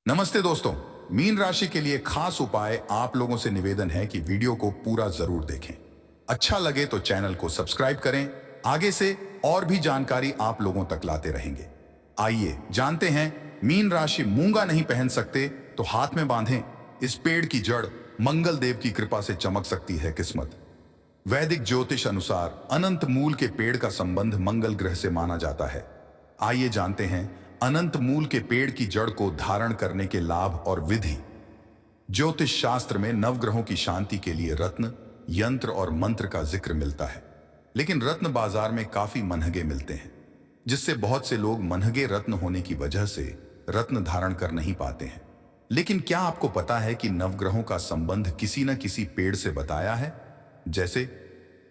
नमस्ते दोस्तों। मीन राशि के लिए खास उपाय आप लोगों से निवेदन है कि वीडियो को पूरा जरूर देखें। अच्छा लगे तो चैनल को सब्सक्राइब करें। आगे से और भी जानकारी आप लोगों तक लाते रहेंगे। आइए जानते हैं। मीन राशि मूंगा नहीं पहन सकते तो हाथ में बांधें। इस पेड़ की जड़ मंगल देव की कृपा से चमक सकती है किस्मत। वैदिक ज्योतिष अनुसार अनंत मूल के पेड़ का संबंध मंगल ग्रह से माना जाता है। आइए जानते हैं अनंत मूल के पेड़ की जड़ को धारण करने के लाभ और विधि। ज्योतिष शास्त्र में नवग्रहों की शांति के लिए रत्न, यंत्र और मंत्र का जिक्र मिलता है, लेकिन रत्न बाजार में काफी महंगे मिलते हैं, जिससे बहुत से लोग महंगे रत्न होने की वजह से रत्न धारण कर नहीं पाते हैं। लेकिन क्या आपको पता है कि नवग्रहों का संबंध किसी न किसी पेड़ से बताया है? जैसे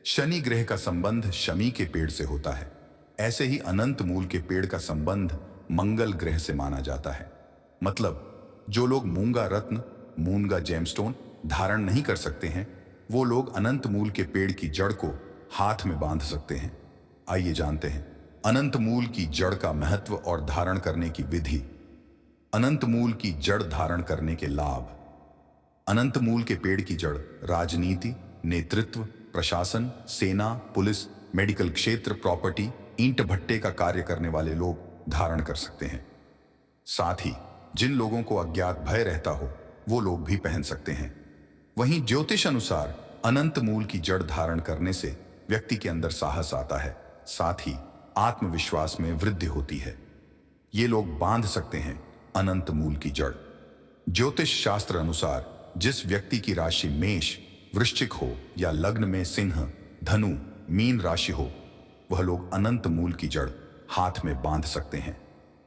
शनि ग्रह का संबंध शमी के पेड़ से होता है, ऐसे ही अनंत मूल के पेड़ का संबंध मंगल ग्रह से माना जाता है। मतलब जो लोग मूंगा रत्न, मूंगा जेमस्टोन धारण नहीं कर सकते हैं, वो लोग अनंत मूल के पेड़ की जड़ को हाथ में बांध सकते हैं। आइए जानते हैं अनंत मूल की जड़ का महत्व और धारण करने की विधि। अनंत मूल की जड़ धारण करने के लाभ। अनंत मूल के पेड़ की जड़ राजनीति, नेतृत्व, प्रशासन, सेना, पुलिस, मेडिकल क्षेत्र, प्रॉपर्टी, ईंट भट्टे का कार्य करने वाले लोग धारण कर सकते हैं। साथ ही जिन लोगों को अज्ञात भय रहता हो वो लोग भी पहन सकते हैं। वहीं ज्योतिष अनुसार अनंत मूल की जड़ धारण करने से व्यक्ति के अंदर साहस आता है, साथ ही आत्मविश्वास में वृद्धि होती है। ये लोग बांध सकते हैं अनंत मूल की जड़। ज्योतिष शास्त्र अनुसार जिस व्यक्ति की राशि मेष, वृश्चिक हो या लग्न में सिंह, धनु, मीन राशि हो, वह लोग अनंत मूल की जड़ हाथ में बांध सकते हैं।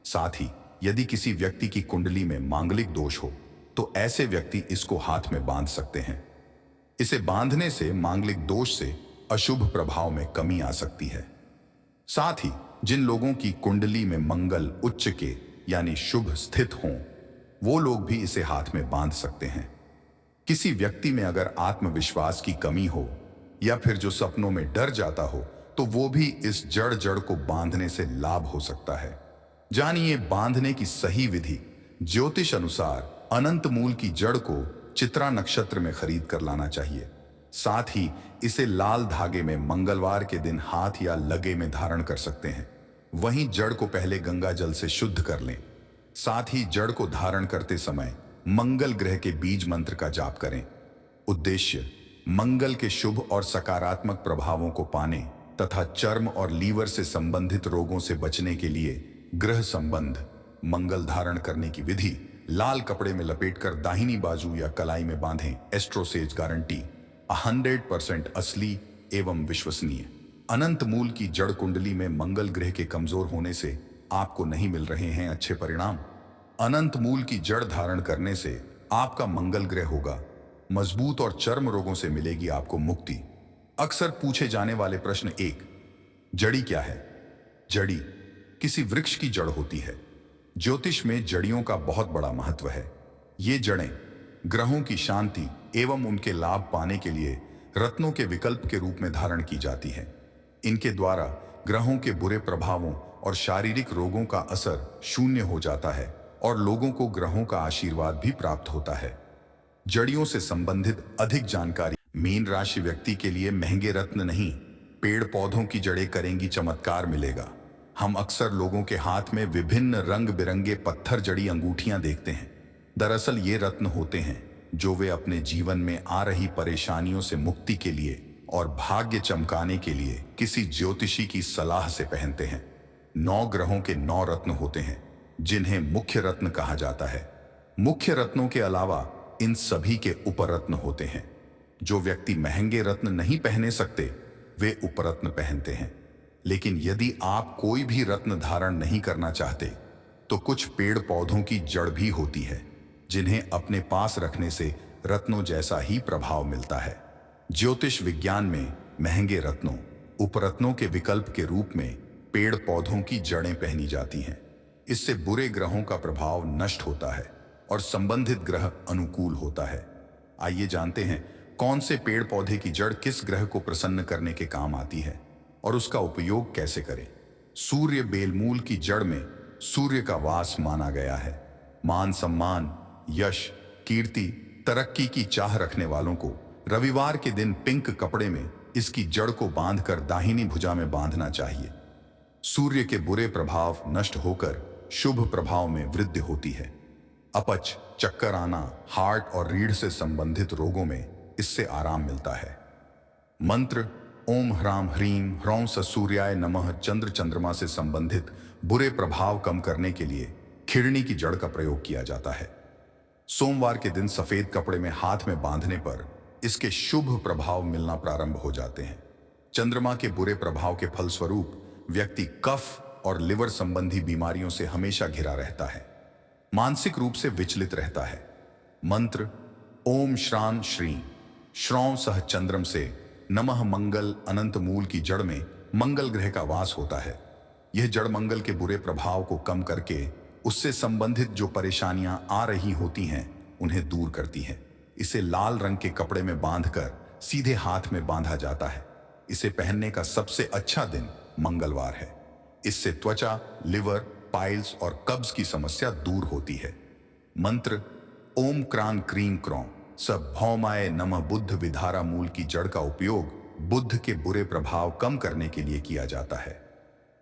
साथ ही यदि किसी व्यक्ति की कुंडली में मांगलिक दोष हो तो ऐसे व्यक्ति इसको हाथ में बांध सकते हैं। इसे बांधने से मांगलिक दोष से अशुभ प्रभाव में कमी आ सकती है। साथ ही जिन लोगों की कुंडली में मंगल उच्च के यानी शुभ स्थित हों, वो लोग भी इसे हाथ में बांध सकते हैं। किसी व्यक्ति में अगर आत्मविश्वास की कमी हो या फिर जो सपनों में डर जाता हो तो वो भी इस जड़ को बांधने से लाभ हो सकता है। जानिए बांधने की सही विधि। ज्योतिष अनुसार अनंत मूल की जड़ को चित्रा नक्षत्र में खरीद कर लाना चाहिए। साथ ही इसे लाल धागे में मंगलवार के दिन हाथ या लगे में धारण कर सकते हैं। वहीं जड़ को पहले गंगा जल से शुद्ध कर लें। साथ ही जड़ को धारण करते समय मंगल ग्रह के बीज मंत्र का जाप करें। उद्देश्य मंगल के शुभ और सकारात्मक प्रभावों को पाने तथा चर्म और लीवर से संबंधित रोगों से बचने के लिए ग्रह संबंध। मंगल धारण करने की विधि। लाल कपड़े में लपेटकर दाहिनी बाजू या कलाई में बांधें। एस्ट्रोसेज गारंटी 100% असली एवं विश्वसनीय। अनंत मूल की जड़ कुंडली में मंगल ग्रह के कमजोर होने से आपको नहीं मिल रहे हैं अच्छे परिणाम। अनंत मूल की जड़ धारण करने से आपका मंगल ग्रह होगा मजबूत और चर्म रोगों से मिलेगी आपको मुक्ति। अक्सर पूछे जाने वाले प्रश्न 1, जड़ी क्या है? जड़ी किसी वृक्ष की जड़ होती है। ज्योतिष में जड़ियों का बहुत बड़ा महत्व है। ये जड़ें ग्रहों की शांति एवं उनके लाभ पाने के लिए रत्नों के विकल्प के रूप में धारण की जाती हैं। इनके द्वारा ग्रहों के बुरे प्रभावों और शारीरिक रोगों का असर शून्य हो जाता है और लोगों को ग्रहों का आशीर्वाद भी प्राप्त होता है। जड़ियों से संबंधित अधिक जानकारी। मीन राशि व्यक्ति के लिए महंगे रत्न नहीं, पेड़ पौधों की जड़ें करेंगी चमत्कार मिलेगा। हम अक्सर लोगों के हाथ में विभिन्न रंग बिरंगे पत्थर जड़ी अंगूठियां देखते हैं। दरअसल ये रत्न होते हैं जो वे अपने जीवन में आ रही परेशानियों से मुक्ति के लिए और भाग्य चमकाने के लिए किसी ज्योतिषी की सलाह से पहनते हैं। 9 ग्रहों के 9 रत्न होते हैं जिन्हें मुख्य रत्न कहा जाता है। मुख्य रत्नों के अलावा इन सभी के उपरत्न होते हैं। जो व्यक्ति महंगे रत्न नहीं पहने सकते वे उपरत्न पहनते हैं। लेकिन यदि आप कोई भी रत्न धारण नहीं करना चाहते तो कुछ पेड़ पौधों की जड़ भी होती है जिन्हें अपने पास रखने से रत्नों जैसा ही प्रभाव मिलता है। ज्योतिष विज्ञान में महंगे रत्नों, उपरत्नों के विकल्प के रूप में पेड़ पौधों की जड़ें पहनी जाती हैं। इससे बुरे ग्रहों का प्रभाव नष्ट होता है और संबंधित ग्रह अनुकूल होता है। आइए जानते हैं कौन से पेड़ पौधे की जड़ किस ग्रह को प्रसन्न करने के काम आती है और उसका उपयोग कैसे करें। सूर्य बेलमूल की जड़ में सूर्य का वास माना गया है। मान सम्मान, यश, कीर्ति, तरक्की की चाह रखने वालों को रविवार के दिन पिंक कपड़े में इसकी जड़ को बांधकर दाहिनी भुजा में बांधना चाहिए। सूर्य के बुरे प्रभाव नष्ट होकर शुभ प्रभाव में वृद्धि होती है। अपच, चक्कर आना, हार्ट और रीढ़ से संबंधित रोगों में इससे आराम मिलता है। मंत्र: ओम ह्राम ह्रीम ह्रौं स सूर्याय नमः। चंद्र चंद्रमा से संबंधित बुरे प्रभाव कम करने के लिए खिड़नी की जड़ का प्रयोग किया जाता है। सोमवार के दिन सफेद कपड़े में हाथ में बांधने पर इसके शुभ प्रभाव मिलना प्रारंभ हो जाते हैं। चंद्रमा के बुरे प्रभाव के फलस्वरूप व्यक्ति कफ और लिवर संबंधी बीमारियों से हमेशा घिरा रहता है, मानसिक रूप से विचलित रहता है। मंत्र: ओम श्रां श्रीं श्रौं सह चंद्रम से नमः। मंगल अनंत मूल की जड़ में मंगल ग्रह का वास होता है। यह जड़ मंगल के बुरे प्रभाव को कम करके उससे संबंधित जो परेशानियां आ रही होती हैं उन्हें दूर करती है। इसे लाल रंग के कपड़े में बांधकर सीधे हाथ में बांधा जाता है। इसे पहनने का सबसे अच्छा दिन मंगलवार है। इससे त्वचा, लिवर, पाइल्स और कब्ज की समस्या दूर होती है। मंत्र: ओम क्रां क्रीं क्रौं स भौमाय नमः। बुद्ध विधारा मूल की जड़ का उपयोग बुद्ध के बुरे प्रभाव कम करने के लिए किया जाता है।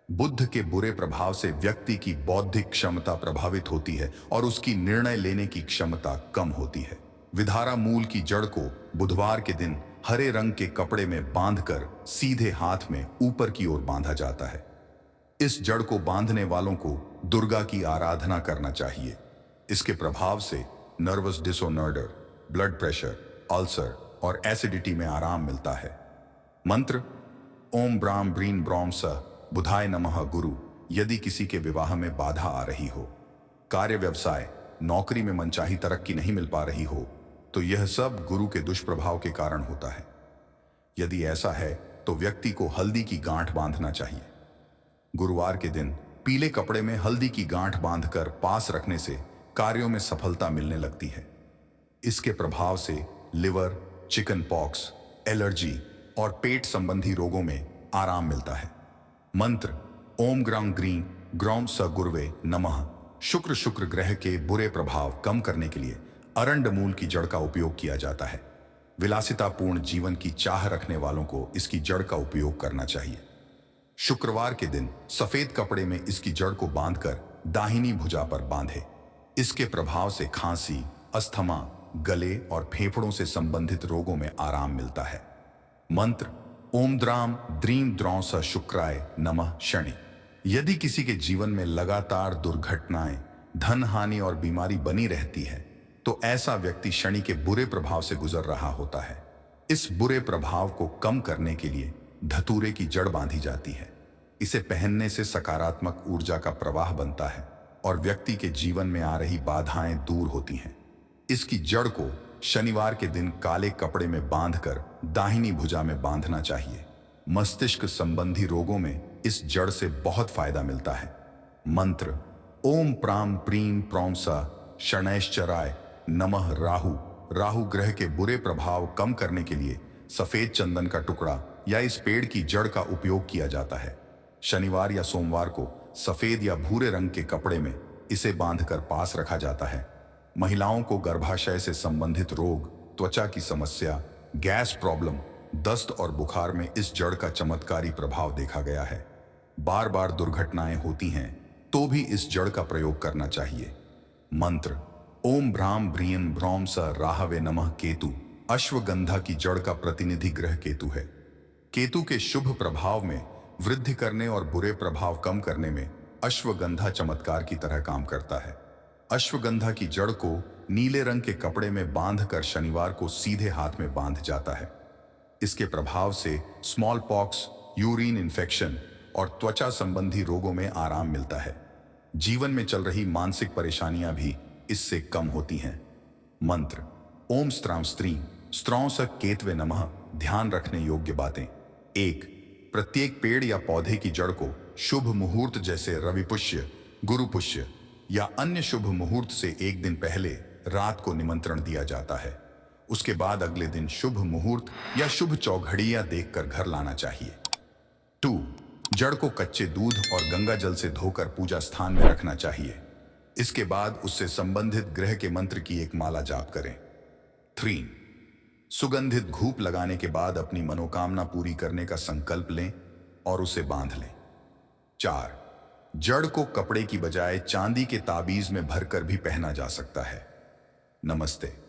बुद्ध के बुरे प्रभाव से व्यक्ति की बौद्धिक क्षमता प्रभावित होती है और उसकी निर्णय लेने की क्षमता कम होती है। विधारा मूल की जड़ को बुधवार के दिन हरे रंग के कपड़े में बांधकर सीधे हाथ में ऊपर की ओर बांधा जाता है। इस जड़ को बांधने वालों को दुर्गा की आराधना करना चाहिए। इसके प्रभाव से nervous disorder, blood pressure, ulcer और एसिडिटी में आराम मिलता है। मंत्र: ओम ब्राम ब्रीन ब्रौम स बुधाय नमः। गुरु: यदि किसी के विवाह में बाधा आ रही हो, कार्य व्यवसाय, नौकरी में मनचाही तरक्की नहीं मिल पा रही हो, तो यह सब गुरु के दुष्प्रभाव के कारण होता है। यदि ऐसा है तो व्यक्ति को हल्दी की गांठ बांधना चाहिए। गुरुवार के दिन पीले कपड़े में हल्दी की गांठ बांधकर पास रखने से कार्यों में सफलता मिलने लगती है। इसके प्रभाव से लिवर, चिकन पॉक्स, एलर्जी और पेट संबंधी रोगों में आराम मिलता है। मंत्र: ओम ग्रां ग्रीं ग्रौं स गुरवे नमः। शुक्र ग्रह के बुरे प्रभाव कम करने के लिए अरंड मूल की जड़ का उपयोग किया जाता है। विलासितापूर्ण जीवन की चाह रखने वालों को इसकी जड़ का उपयोग करना चाहिए। शुक्रवार के दिन सफेद कपड़े में इसकी जड़ को बांधकर दाहिनी भुजा पर बांधे। इसके प्रभाव से खांसी, अस्थमा, गले और फेफड़ों से संबंधित रोगों में आराम मिलता है। मंत्र: ओम द्राम द्रीं द्रौं स शुक्राय नमः। शनि: यदि किसी के जीवन में लगातार दुर्घटनाएं, धन हानि और बीमारी बनी रहती है तो ऐसा व्यक्ति शनि के बुरे प्रभाव से गुजर रहा होता है। इस बुरे प्रभाव को कम करने के लिए धतूरे की जड़ बांधी जाती है। इसे पहनने से सकारात्मक ऊर्जा का प्रवाह बनता है और व्यक्ति के जीवन में आ रही बाधाएं दूर होती हैं। इसकी जड़ को शनिवार के दिन काले कपड़े में बांधकर दाहिनी भुजा में बांधना चाहिए। मस्तिष्क संबंधी रोगों में इस जड़ से बहुत फायदा मिलता है। मंत्र: ओम प्रां प्रीं प्रौं स शनैश्चराय नमः। राहु ग्रह के बुरे प्रभाव कम करने के लिए सफेद चंदन का टुकड़ा या इस पेड़ की जड़ का उपयोग किया जाता है। शनिवार या सोमवार को सफेद या भूरे रंग के कपड़े में इसे बांधकर पास रखा जाता है। महिलाओं को गर्भाशय से संबंधित रोग, त्वचा की समस्या, गैस प्रॉब्लम, दस्त और बुखार में इस जड़ का चमत्कारी प्रभाव देखा गया है। बार बार दुर्घटनाएं होती हैं तो भी इस जड़ का प्रयोग करना चाहिए। मंत्र: ओम भ्राम भ्रियं भ्रौं स राहवे नमः। केतु: अश्वगंधा की जड़ का प्रतिनिधि ग्रह केतु है। केतु के शुभ प्रभाव में वृद्धि करने और बुरे प्रभाव कम करने में अश्वगंधा चमत्कार की तरह काम करता है। अश्वगंधा की जड़ को नीले रंग के कपड़े में बांधकर शनिवार को सीधे हाथ में बांध जाता है। इसके प्रभाव से स्मॉल पॉक्स, यूरिन इन्फेक्शन और त्वचा संबंधी रोगों में आराम मिलता है। जीवन में चल रही मानसिक परेशानियां भी इससे कम होती हैं। मंत्र: ओम स्त्रां स्त्रीं स्त्रौं स केतवे नमः। ध्यान रखने योग्य बातें: 1. प्रत्येक पेड़ या पौधे की जड़ को शुभ मुहूर्त जैसे रविपुष्य, गुरुपुष्य या अन्य शुभ मुहूर्त से एक दिन पहले रात को निमंत्रण दिया जाता है। उसके बाद अगले दिन शुभ मुहूर्त या शुभ चौघड़ियां देखकर घर लाना चाहिए। 2. जड़ को कच्चे दूध और गंगा जल से धोकर पूजा स्थान में रखना चाहिए। इसके बाद उससे संबंधित ग्रह के मंत्र की एक माला जाप करें। 3. सुगंधित धूप लगाने के बाद अपनी मनोकामना पूरी करने का संकल्प लें और उसे बांध लें। 4. जड़ को कपड़े की बजाय चांदी के ताबीज में भरकर भी पहना जा सकता है। नमस्ते।